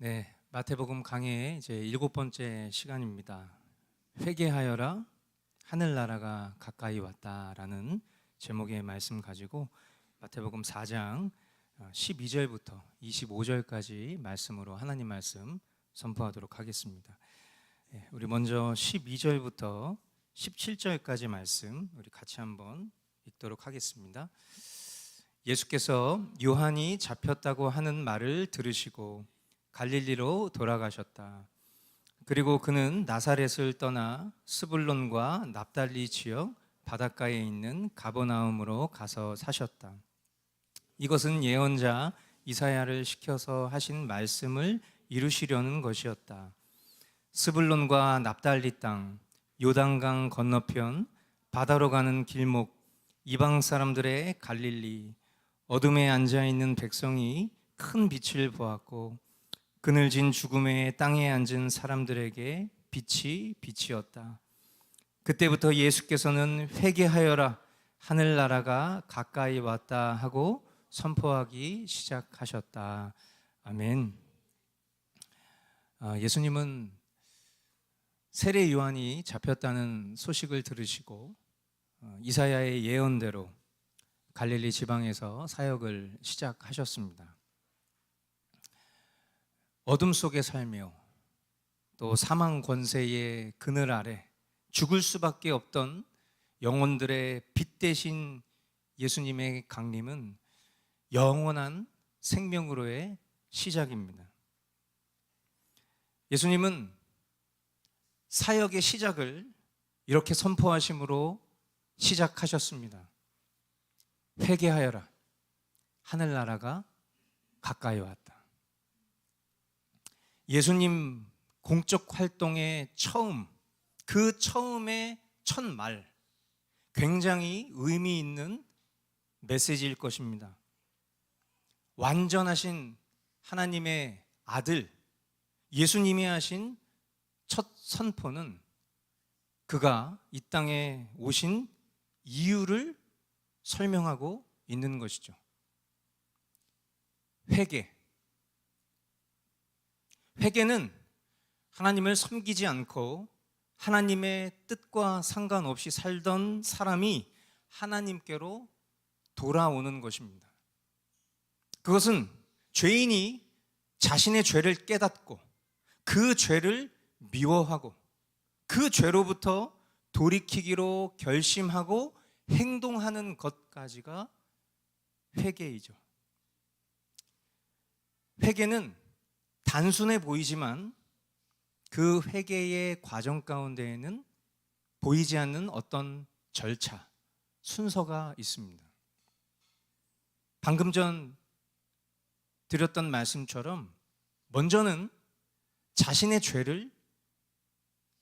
네, 마태복음 강해의 이제 7번째 시간입니다. 회개하여라, 하늘나라가 가까이 왔다라는 제목의 말씀 가지고 마태복음 4장 12절부터 25절까지 말씀으로 하나님 말씀 선포하도록 하겠습니다. 우리 먼저 12절부터 17절까지 말씀 우리 같이 한번 읽도록 하겠습니다. 예수께서 요한이 잡혔다고 하는 말을 들으시고 갈릴리로 돌아가셨다. 그리고 그는 나사렛을 떠나 스불론과 납달리 지역 바닷가에 있는 가버나움으로 가서 사셨다. 이것은 예언자 이사야를 시켜서 하신 말씀을 이루시려는 것이었다. 스불론과 납달리 땅, 요단강 건너편, 바다로 가는 길목, 이방 사람들의 갈릴리, 어둠에 앉아있는 백성이 큰 빛을 보았고 그늘진 죽음의 땅에 앉은 사람들에게 빛이 빛이었다. 그때부터 예수께서는 회개하여라, 하늘나라가 가까이 왔다 하고 선포하기 시작하셨다. 아멘. 예수님은 세례 요한이 잡혔다는 소식을 들으시고 이사야의 예언대로 갈릴리 지방에서 사역을 시작하셨습니다. 어둠 속에 살며 또 사망 권세의 그늘 아래 죽을 수밖에 없던 영혼들의 빛 대신 예수님의 강림은 영원한 생명으로의 시작입니다. 예수님은 사역의 시작을 이렇게 선포하심으로 시작하셨습니다. 회개하여라, 하늘나라가 가까이 왔다. 예수님 공적 활동의 처음, 그 처음의 첫말, 굉장히 의미 있는 메시지일 것입니다. 완전하신 하나님의 아들 예수님이 하신 첫 선포는 그가 이 땅에 오신 이유를 설명하고 있는 것이죠. 회개는 하나님을 섬기지 않고 하나님의 뜻과 상관없이 살던 사람이 하나님께로 돌아오는 것입니다. 그것은 죄인이 자신의 죄를 깨닫고 그 죄를 미워하고 그 죄로부터 돌이키기로 결심하고 행동하는 것까지가 회개이죠. 회개는 단순해 보이지만 그 회개의 과정 가운데에는 보이지 않는 어떤 절차, 순서가 있습니다. 방금 전 드렸던 말씀처럼 먼저는 자신의 죄를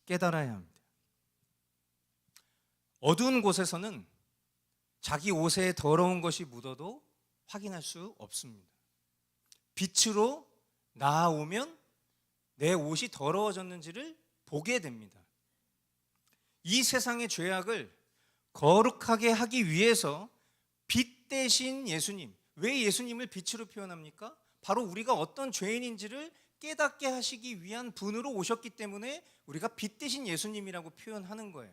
깨달아야 합니다. 어두운 곳에서는 자기 옷에 더러운 것이 묻어도 확인할 수 없습니다. 빛으로 나아오면 내 옷이 더러워졌는지를 보게 됩니다. 이 세상의 죄악을 거룩하게 하기 위해서 빛 대신 예수님, 왜 예수님을 빛으로 표현합니까? 바로 우리가 어떤 죄인인지를 깨닫게 하시기 위한 분으로 오셨기 때문에 우리가 빛 대신 예수님이라고 표현하는 거예요.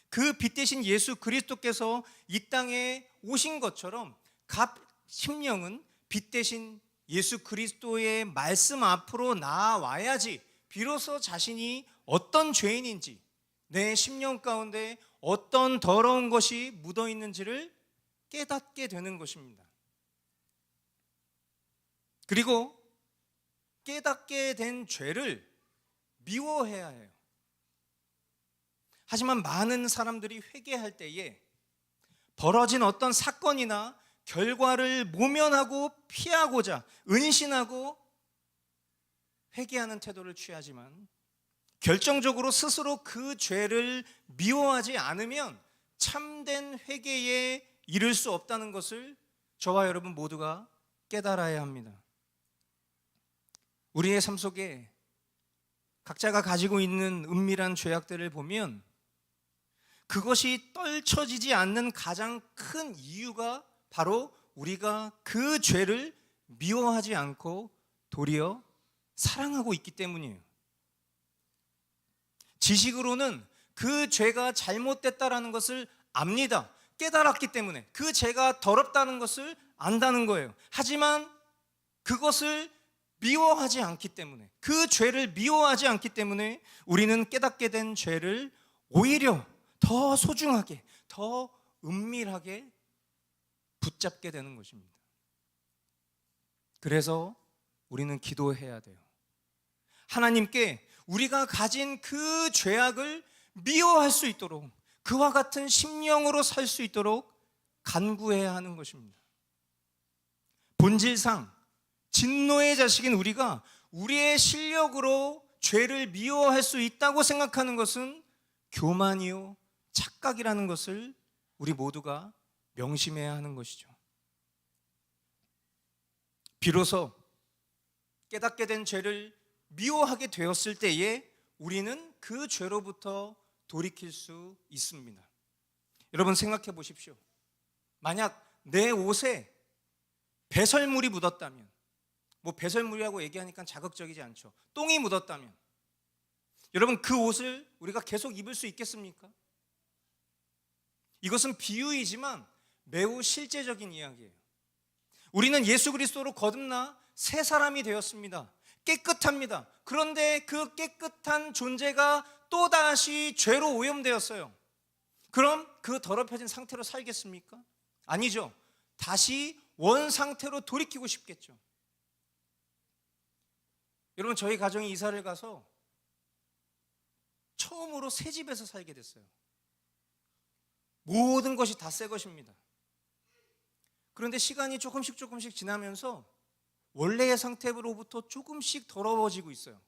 그 빛 대신 예수 그리스도께서 이 땅에 오신 것처럼 각 심령은 빛 대신 예수 그리스도의 말씀 앞으로 나아와야지 비로소 자신이 어떤 죄인인지, 내 심령 가운데 어떤 더러운 것이 묻어 있는지를 깨닫게 되는 것입니다. 그리고 깨닫게 된 죄를 미워해야 해요. 하지만 많은 사람들이 회개할 때에 벌어진 어떤 사건이나 결과를 모면하고 피하고자 은신하고 회개하는 태도를 취하지만 결정적으로 스스로 그 죄를 미워하지 않으면 참된 회개에 이를 수 없다는 것을 저와 여러분 모두가 깨달아야 합니다. 우리의 삶 속에 각자가 가지고 있는 은밀한 죄악들을 보면 그것이 떨쳐지지 않는 가장 큰 이유가 바로 우리가 그 죄를 미워하지 않고 도리어 사랑하고 있기 때문이에요. 지식으로는 그 죄가 잘못됐다라는 것을 압니다. 깨달았기 때문에 그 죄가 더럽다는 것을 안다는 거예요. 하지만 그것을 미워하지 않기 때문에, 그 죄를 미워하지 않기 때문에 우리는 깨닫게 된 죄를 오히려 더 소중하게, 더 은밀하게 붙잡게 되는 것입니다. 그래서 우리는 기도해야 돼요. 하나님께 우리가 가진 그 죄악을 미워할 수 있도록, 그와 같은 심령으로 살 수 있도록 간구해야 하는 것입니다. 본질상 진노의 자식인 우리가 우리의 실력으로 죄를 미워할 수 있다고 생각하는 것은 교만이요, 착각이라는 것을 우리 모두가 명심해야 하는 것이죠. 비로소 깨닫게 된 죄를 미워하게 되었을 때에 우리는 그 죄로부터 돌이킬 수 있습니다. 여러분 생각해 보십시오. 만약 내 옷에 배설물이 묻었다면, 배설물이라고 얘기하니까 자극적이지 않죠. 똥이 묻었다면 여러분 그 옷을 우리가 계속 입을 수 있겠습니까? 이것은 비유이지만 매우 실제적인 이야기예요. 우리는 예수 그리스도로 거듭나 새 사람이 되었습니다. 깨끗합니다. 그런데 그 깨끗한 존재가 또다시 죄로 오염되었어요. 그럼 그 더럽혀진 상태로 살겠습니까? 아니죠. 다시 원 상태로 돌이키고 싶겠죠. 여러분 저희 가정이 이사를 가서 처음으로 새 집에서 살게 됐어요. 모든 것이 다 새 것입니다. 그런데 시간이 조금씩 지나면서 원래의 상태로부터 조금씩 더러워지고 있어요.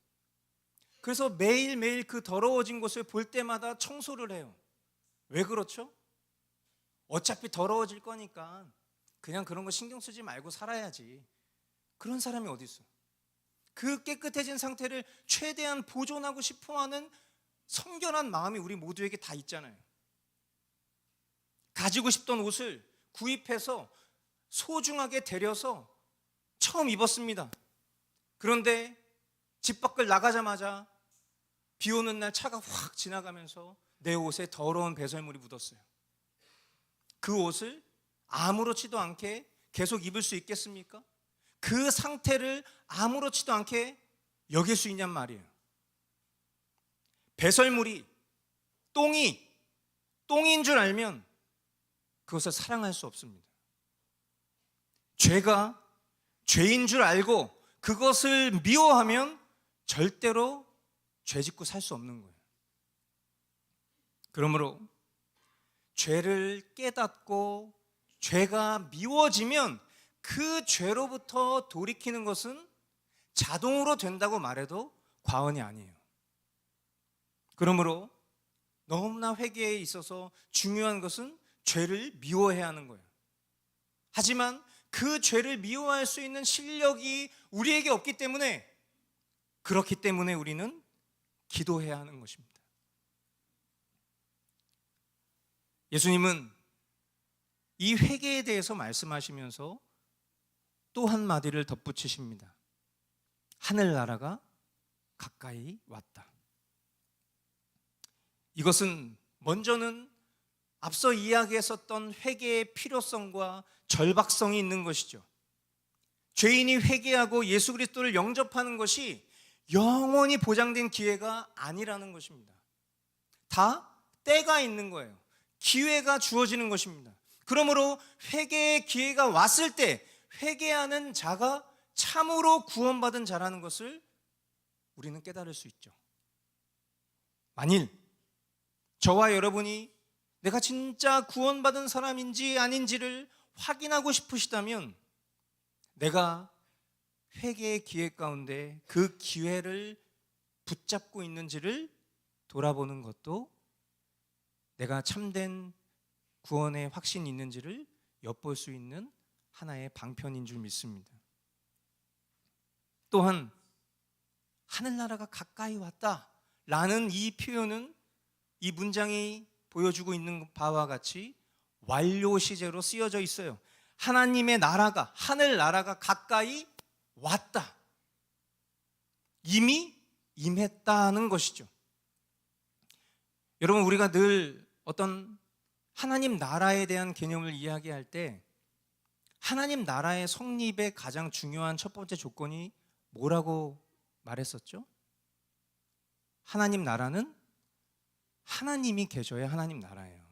그래서 매일매일 그 더러워진 곳을 볼 때마다 청소를 해요. 왜 그렇죠? 어차피 더러워질 거니까 그냥 그런 거 신경 쓰지 말고 살아야지. 그런 사람이 어디 있어? 그 깨끗해진 상태를 최대한 보존하고 싶어하는 성결한 마음이 우리 모두에게 다 있잖아요. 가지고 싶던 옷을 구입해서 소중하게 데려서 처음 입었습니다. 그런데 집 밖을 나가자마자 비 오는 날 차가 확 지나가면서 내 옷에 더러운 배설물이 묻었어요. 그 옷을 아무렇지도 않게 계속 입을 수 있겠습니까? 그 상태를 아무렇지도 않게 여길 수 있냔 말이에요. 배설물이 똥인 줄 알면 그것을 사랑할 수 없습니다. 죄가 죄인 줄 알고 그것을 미워하면 절대로 죄 짓고 살 수 없는 거예요. 그러므로 죄를 깨닫고 죄가 미워지면 그 죄로부터 돌이키는 것은 자동으로 된다고 말해도 과언이 아니에요. 그러므로 너무나 회개에 있어서 중요한 것은 죄를 미워해야 하는 거예요. 하지만 그 죄를 미워할 수 있는 실력이 우리에게 없기 때문에, 그렇기 때문에 우리는 기도해야 하는 것입니다. 예수님은 이 회개에 대해서 말씀하시면서 또 한마디를 덧붙이십니다. 하늘나라가 가까이 왔다. 이것은 먼저는 앞서 이야기했었던 회개의 필요성과 절박성이 있는 것이죠. 죄인이 회개하고 예수 그리스도를 영접하는 것이 영원히 보장된 기회가 아니라는 것입니다. 다 때가 있는 거예요. 기회가 주어지는 것입니다. 그러므로 회개의 기회가 왔을 때 회개하는 자가 참으로 구원받은 자라는 것을 우리는 깨달을 수 있죠. 만일 저와 여러분이 내가 진짜 구원받은 사람인지 아닌지를 확인하고 싶으시다면 내가 회개의 기회 가운데 그 기회를 붙잡고 있는지를 돌아보는 것도 내가 참된 구원의 확신이 있는지를 엿볼 수 있는 하나의 방편인 줄 믿습니다. 또한 하늘나라가 가까이 왔다라는 이 표현은 이 문장이 보여주고 있는 바와 같이 완료 시제로 쓰여져 있어요. 하나님의 나라가, 하늘나라가 가까이 왔다. 이미 임했다는 것이죠. 여러분, 우리가 늘 어떤 하나님 나라에 대한 개념을 이야기할 때 하나님 나라의 성립의 가장 중요한 첫 번째 조건이 뭐라고 말했었죠? 하나님 나라는 하나님이 계셔야 하나님 나라예요.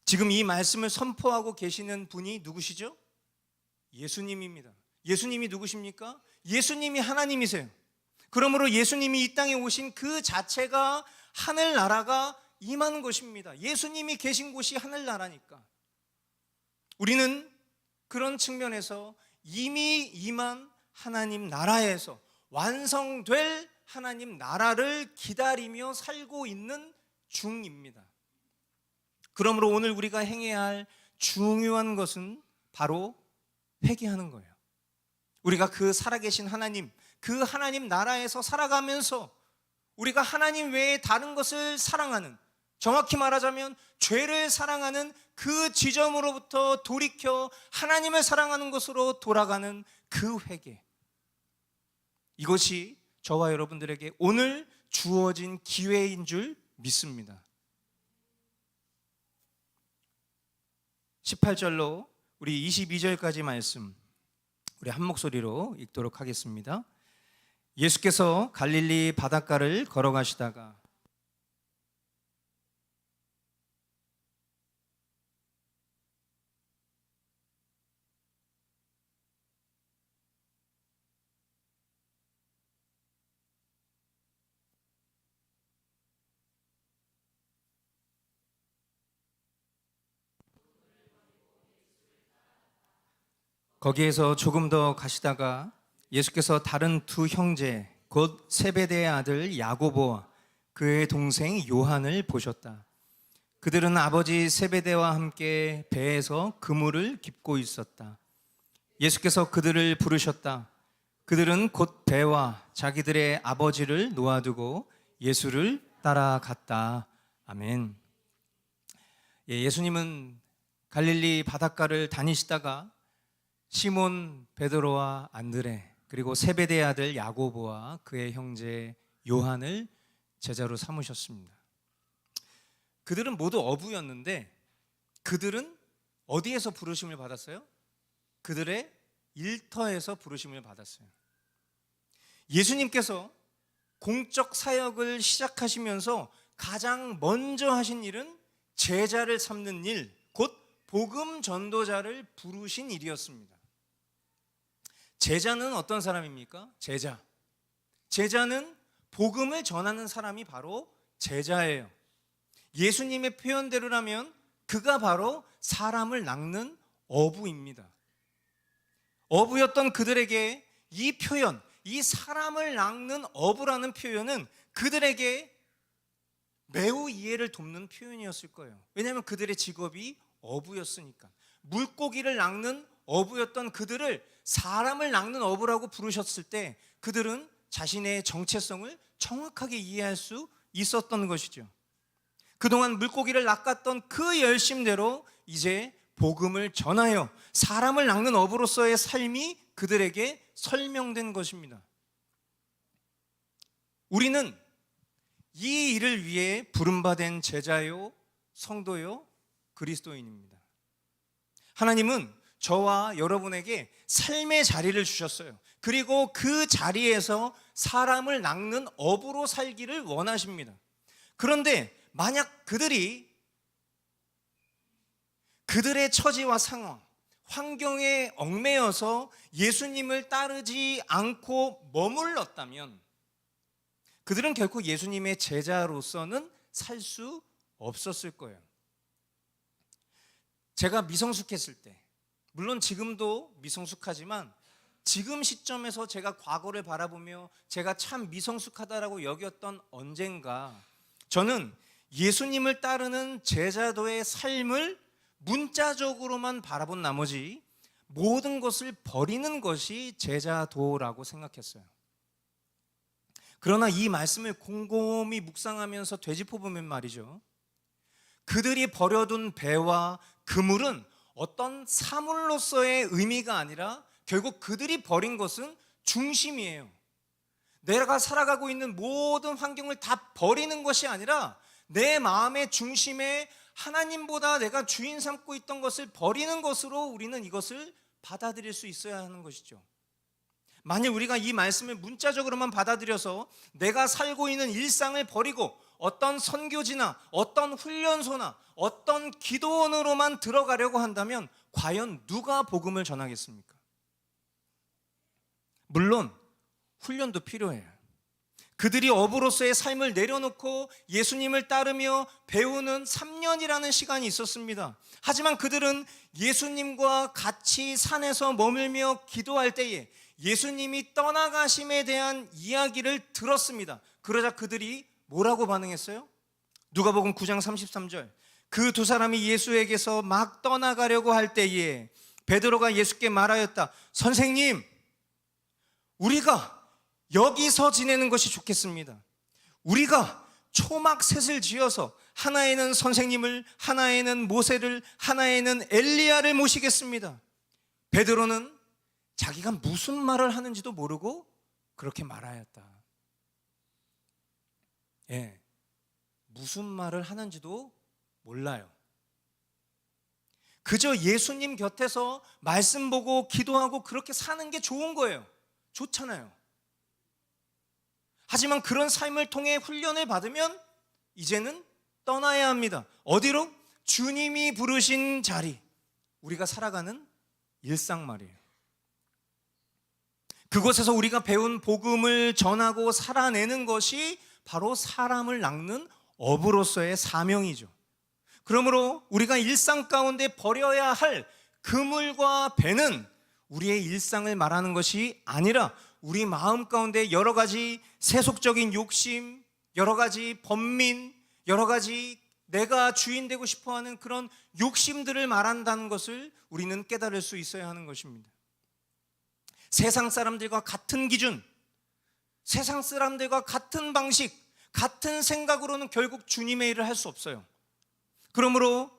지금 이 말씀을 선포하고 계시는 분이 누구시죠? 예수님입니다. 예수님이 누구십니까? 예수님이 하나님이세요. 그러므로 예수님이 이 땅에 오신 그 자체가 하늘나라가 임하는 것입니다. 예수님이 계신 곳이 하늘나라니까. 우리는 그런 측면에서 이미 임한 하나님 나라에서 완성될 하나님 나라를 기다리며 살고 있는 중입니다. 그러므로 오늘 우리가 행해야 할 중요한 것은 바로 회개하는 거예요. 우리가 그 살아계신 하나님, 그 하나님 나라에서 살아가면서 우리가 하나님 외에 다른 것을 사랑하는, 정확히 말하자면 죄를 사랑하는 그 지점으로부터 돌이켜 하나님을 사랑하는 것으로 돌아가는 그 회개, 이것이 저와 여러분들에게 오늘 주어진 기회인 줄 믿습니다. 18절로 우리 22절까지 말씀 우리 한 목소리로 읽도록 하겠습니다. 예수께서 갈릴리 바닷가를 걸어가시다가 거기에서 조금 더 가시다가 예수께서 다른 두 형제 곧 세베대의 아들 야고보와 그의 동생 요한을 보셨다. 그들은 아버지 세베대와 함께 배에서 그물을 깁고 있었다. 예수께서 그들을 부르셨다. 그들은 곧 배와 자기들의 아버지를 놓아두고 예수를 따라갔다. 아멘. 예수님은 갈릴리 바닷가를 다니시다가 시몬 베드로와 안드레 그리고 세베대의 아들 야고보와 그의 형제 요한을 제자로 삼으셨습니다. 그들은 모두 어부였는데 그들은 어디에서 부르심을 받았어요? 그들의 일터에서 부르심을 받았어요. 예수님께서 공적 사역을 시작하시면서 가장 먼저 하신 일은 제자를 삼는 일, 곧 복음 전도자를 부르신 일이었습니다. 제자는 어떤 사람입니까? 제자는 복음을 전하는 사람이 바로 제자예요. 예수님의 표현대로라면 그가 바로 사람을 낚는 어부입니다. 어부였던 그들에게 이 표현, 이 사람을 낚는 어부라는 표현은 그들에게 매우 이해를 돕는 표현이었을 거예요. 왜냐하면 그들의 직업이 어부였으니까. 물고기를 낚는 어부였던 그들을 사람을 낚는 어부라고 부르셨을 때 그들은 자신의 정체성을 정확하게 이해할 수 있었던 것이죠. 그동안 물고기를 낚았던 그 열심대로 이제 복음을 전하여 사람을 낚는 어부로서의 삶이 그들에게 설명된 것입니다. 우리는 이 일을 위해 부름받은 제자요, 성도요, 그리스도인입니다. 하나님은 저와 여러분에게 삶의 자리를 주셨어요. 그리고 그 자리에서 사람을 낚는 어부로 살기를 원하십니다. 그런데 만약 그들이 그들의 처지와 상황, 환경에 얽매여서 예수님을 따르지 않고 머물렀다면 그들은 결코 예수님의 제자로서는 살 수 없었을 거예요. 제가 미성숙했을 때, 물론 지금도 미성숙하지만 지금 시점에서 제가 과거를 바라보며 제가 참 미성숙하다라고 여겼던 언젠가 저는 예수님을 따르는 제자도의 삶을 문자적으로만 바라본 나머지 모든 것을 버리는 것이 제자도라고 생각했어요. 그러나 이 말씀을 곰곰이 묵상하면서 되짚어보면 말이죠, 그들이 버려둔 배와 그물은 어떤 사물로서의 의미가 아니라 결국 그들이 버린 것은 중심이에요. 내가 살아가고 있는 모든 환경을 다 버리는 것이 아니라 내 마음의 중심에 하나님보다 내가 주인 삼고 있던 것을 버리는 것으로 우리는 이것을 받아들일 수 있어야 하는 것이죠. 만일 우리가 이 말씀을 문자적으로만 받아들여서 내가 살고 있는 일상을 버리고 어떤 선교지나 어떤 훈련소나 어떤 기도원으로만 들어가려고 한다면 과연 누가 복음을 전하겠습니까? 물론 훈련도 필요해요. 그들이 어부로서의 삶을 내려놓고 예수님을 따르며 배우는 3년이라는 시간이 있었습니다. 하지만 그들은 예수님과 같이 산에서 머물며 기도할 때에 예수님이 떠나가심에 대한 이야기를 들었습니다. 그러자 그들이 뭐라고 반응했어요? 누가복음 9장 33절. 그 두 사람이 예수에게서 막 떠나가려고 할 때에 베드로가 예수께 말하였다. 선생님, 우리가 여기서 지내는 것이 좋겠습니다. 우리가 초막셋을 지어서 하나에는 선생님을, 하나에는 모세를, 하나에는 엘리야를 모시겠습니다. 베드로는 자기가 무슨 말을 하는지도 모르고 그렇게 말하였다. 예, 무슨 말을 하는지도 몰라요. 그저 예수님 곁에서 말씀 보고 기도하고 그렇게 사는 게 좋은 거예요. 좋잖아요. 하지만 그런 삶을 통해 훈련을 받으면 이제는 떠나야 합니다. 어디로? 주님이 부르신 자리, 우리가 살아가는 일상 말이에요. 그곳에서 우리가 배운 복음을 전하고 살아내는 것이 바로 사람을 낚는 어부로서의 사명이죠. 그러므로 우리가 일상 가운데 버려야 할 그물과 배는 우리의 일상을 말하는 것이 아니라 우리 마음 가운데 여러 가지 세속적인 욕심, 여러 가지 번민, 여러 가지 내가 주인 되고 싶어하는 그런 욕심들을 말한다는 것을 우리는 깨달을 수 있어야 하는 것입니다. 세상 사람들과 같은 기준, 세상 사람들과 같은 방식, 같은 생각으로는 결국 주님의 일을 할 수 없어요. 그러므로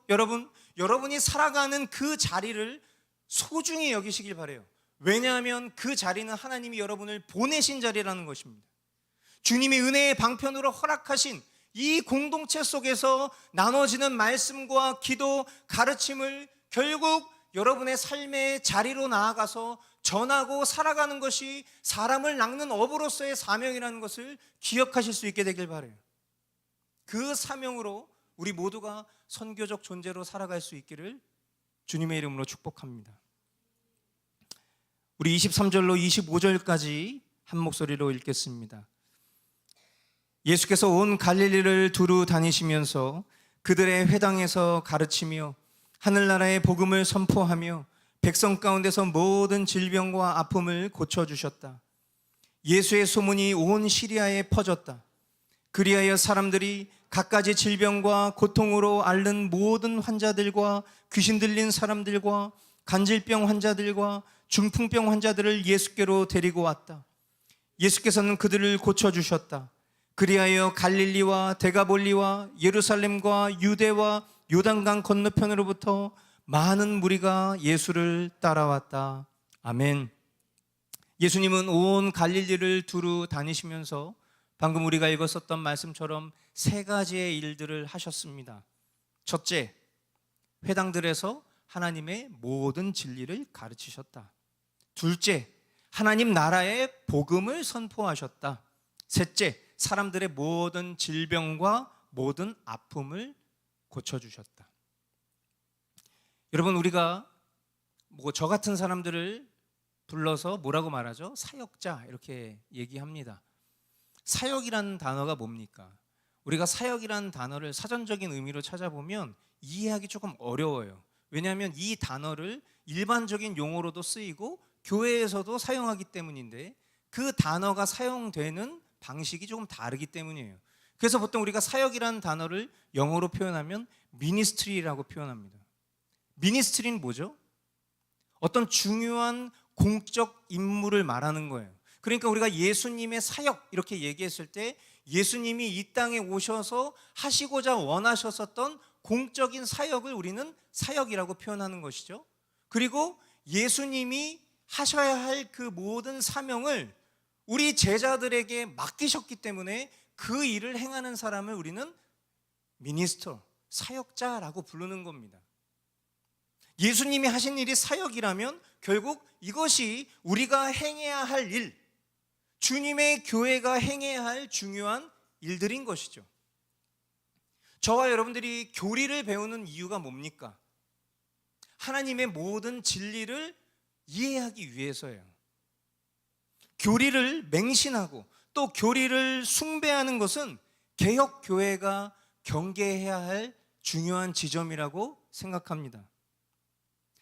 여러분이 살아가는 그 자리를 소중히 여기시길 바라요. 왜냐하면 그 자리는 하나님이 여러분을 보내신 자리라는 것입니다. 주님이 은혜의 방편으로 허락하신 이 공동체 속에서 나눠지는 말씀과 기도, 가르침을 결국 여러분의 삶의 자리로 나아가서 전하고 살아가는 것이 사람을 낚는 어부로서의 사명이라는 것을 기억하실 수 있게 되길 바라요. 그 사명으로 우리 모두가 선교적 존재로 살아갈 수 있기를 주님의 이름으로 축복합니다. 우리 23절로 25절까지 한 목소리로 읽겠습니다. 예수께서 온 갈릴리를 두루 다니시면서 그들의 회당에서 가르치며 하늘나라의 복음을 선포하며 백성 가운데서 모든 질병과 아픔을 고쳐주셨다. 예수의 소문이 온 시리아에 퍼졌다. 그리하여 사람들이 갖가지 질병과 고통으로 앓는 모든 환자들과 귀신 들린 사람들과 간질병 환자들과 중풍병 환자들을 예수께로 데리고 왔다. 예수께서는 그들을 고쳐주셨다. 그리하여 갈릴리와 데가볼리와 예루살렘과 유대와 요단강 건너편으로부터 많은 무리가 예수를 따라왔다. 아멘. 예수님은 온 갈릴리를 두루 다니시면서 방금 우리가 읽었었던 말씀처럼 세 가지의 일들을 하셨습니다. 첫째, 회당들에서 하나님의 모든 진리를 가르치셨다. 둘째, 하나님 나라의 복음을 선포하셨다. 셋째, 사람들의 모든 질병과 모든 아픔을 고쳐주셨다. 여러분, 우리가 저 같은 사람들을 불러서 뭐라고 말하죠? 사역자 이렇게 얘기합니다. 사역이라는 단어가 뭡니까? 우리가 사역이라는 단어를 사전적인 의미로 찾아보면 이해하기 조금 어려워요. 왜냐하면 이 단어를 일반적인 용어로도 쓰이고 교회에서도 사용하기 때문인데 그 단어가 사용되는 방식이 조금 다르기 때문이에요. 그래서 보통 우리가 사역이라는 단어를 영어로 표현하면 미니스트리라고 표현합니다. 미니스트리는 뭐죠? 어떤 중요한 공적 임무를 말하는 거예요. 그러니까 우리가 예수님의 사역 이렇게 얘기했을 때 예수님이 이 땅에 오셔서 하시고자 원하셨었던 공적인 사역을 우리는 사역이라고 표현하는 것이죠. 그리고 예수님이 하셔야 할 그 모든 사명을 우리 제자들에게 맡기셨기 때문에 그 일을 행하는 사람을 우리는 미니스터, 사역자라고 부르는 겁니다. 예수님이 하신 일이 사역이라면 결국 이것이 우리가 행해야 할 일, 주님의 교회가 행해야 할 중요한 일들인 것이죠. 저와 여러분들이 교리를 배우는 이유가 뭡니까? 하나님의 모든 진리를 이해하기 위해서예요. 교리를 맹신하고 또 교리를 숭배하는 것은 개혁교회가 경계해야 할 중요한 지점이라고 생각합니다.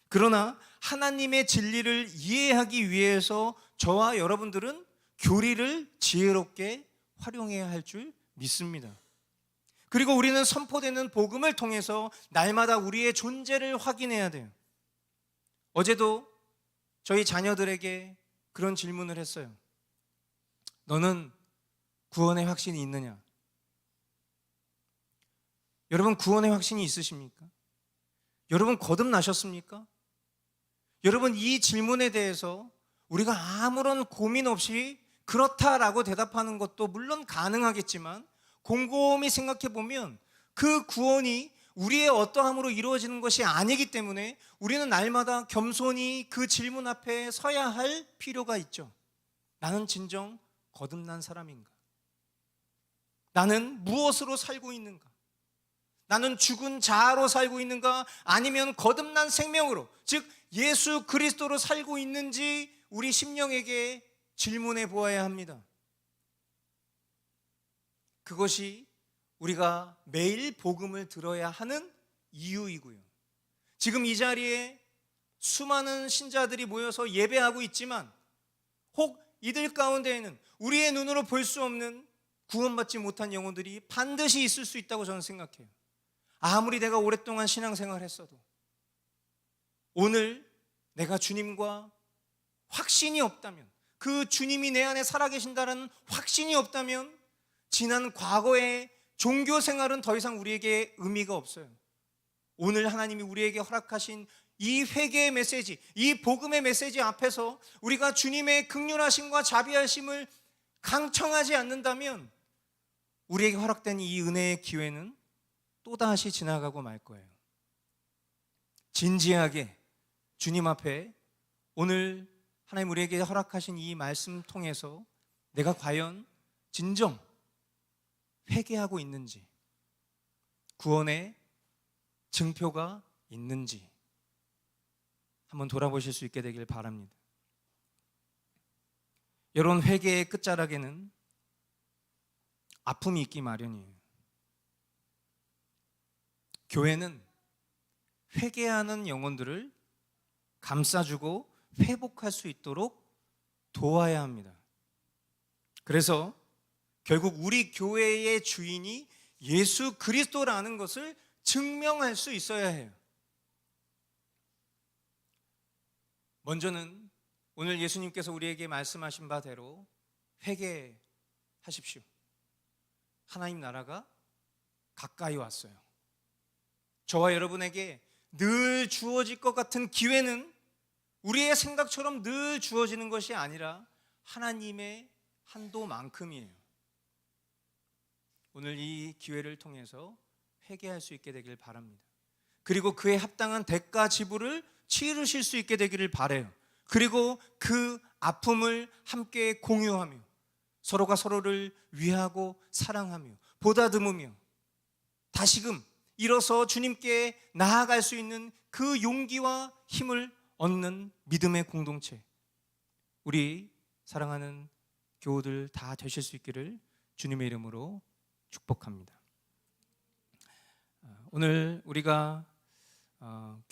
그러나 하나님의 진리를 이해하기 위해서 저와 여러분들은 교리를 지혜롭게 활용해야 할 줄 믿습니다. 그리고 우리는 선포되는 복음을 통해서 날마다 우리의 존재를 확인해야 돼요. 어제도 저희 자녀들에게 그런 질문을 했어요. 너는 구원의 확신이 있느냐? 여러분, 구원의 확신이 있으십니까? 여러분, 거듭나셨습니까? 여러분, 이 질문에 대해서 우리가 아무런 고민 없이 그렇다라고 대답하는 것도 물론 가능하겠지만 곰곰이 생각해 보면 그 구원이 우리의 어떠함으로 이루어지는 것이 아니기 때문에 우리는 날마다 겸손히 그 질문 앞에 서야 할 필요가 있죠. 나는 진정 거듭난 사람인가? 나는 무엇으로 살고 있는가? 나는 죽은 자아로 살고 있는가? 아니면 거듭난 생명으로, 즉 예수 그리스도로 살고 있는지 우리 심령에게 질문해 보아야 합니다. 그것이 우리가 매일 복음을 들어야 하는 이유이고요. 지금 이 자리에 수많은 신자들이 모여서 예배하고 있지만 혹 이들 가운데에는 우리의 눈으로 볼 수 없는 구원받지 못한 영혼들이 반드시 있을 수 있다고 저는 생각해요. 아무리 내가 오랫동안 신앙생활을 했어도 오늘 내가 주님과 확신이 없다면, 그 주님이 내 안에 살아계신다는 확신이 없다면 지난 과거의 종교 생활은 더 이상 우리에게 의미가 없어요. 오늘 하나님이 우리에게 허락하신 이 회개의 메시지, 이 복음의 메시지 앞에서 우리가 주님의 긍휼하심과 자비하심을 강청하지 않는다면 우리에게 허락된 이 은혜의 기회는 또다시 지나가고 말 거예요. 진지하게 주님 앞에 오늘 하나님 우리에게 허락하신 이 말씀 통해서 내가 과연 진정 회개하고 있는지, 구원의 증표가 있는지 한번 돌아보실 수 있게 되길 바랍니다. 여러분, 회개의 끝자락에는 아픔이 있기 마련이에요. 교회는 회개하는 영혼들을 감싸주고 회복할 수 있도록 도와야 합니다. 그래서 결국 우리 교회의 주인이 예수 그리스도라는 것을 증명할 수 있어야 해요. 먼저는 오늘 예수님께서 우리에게 말씀하신 바대로 회개하십시오. 하나님 나라가 가까이 왔어요. 저와 여러분에게 늘 주어질 것 같은 기회는 우리의 생각처럼 늘 주어지는 것이 아니라 하나님의 한도만큼이에요. 오늘 이 기회를 통해서 회개할 수 있게 되길 바랍니다. 그리고 그에 합당한 대가 지불을 치르실 수 있게 되기를 바라요. 그리고 그 아픔을 함께 공유하며 서로가 서로를 위하고 사랑하며 보다듬으며 다시금 일어서 주님께 나아갈 수 있는 그 용기와 힘을 얻는 믿음의 공동체, 우리 사랑하는 교우들 다 되실 수 있기를 주님의 이름으로 축복합니다. 오늘 우리가 귀한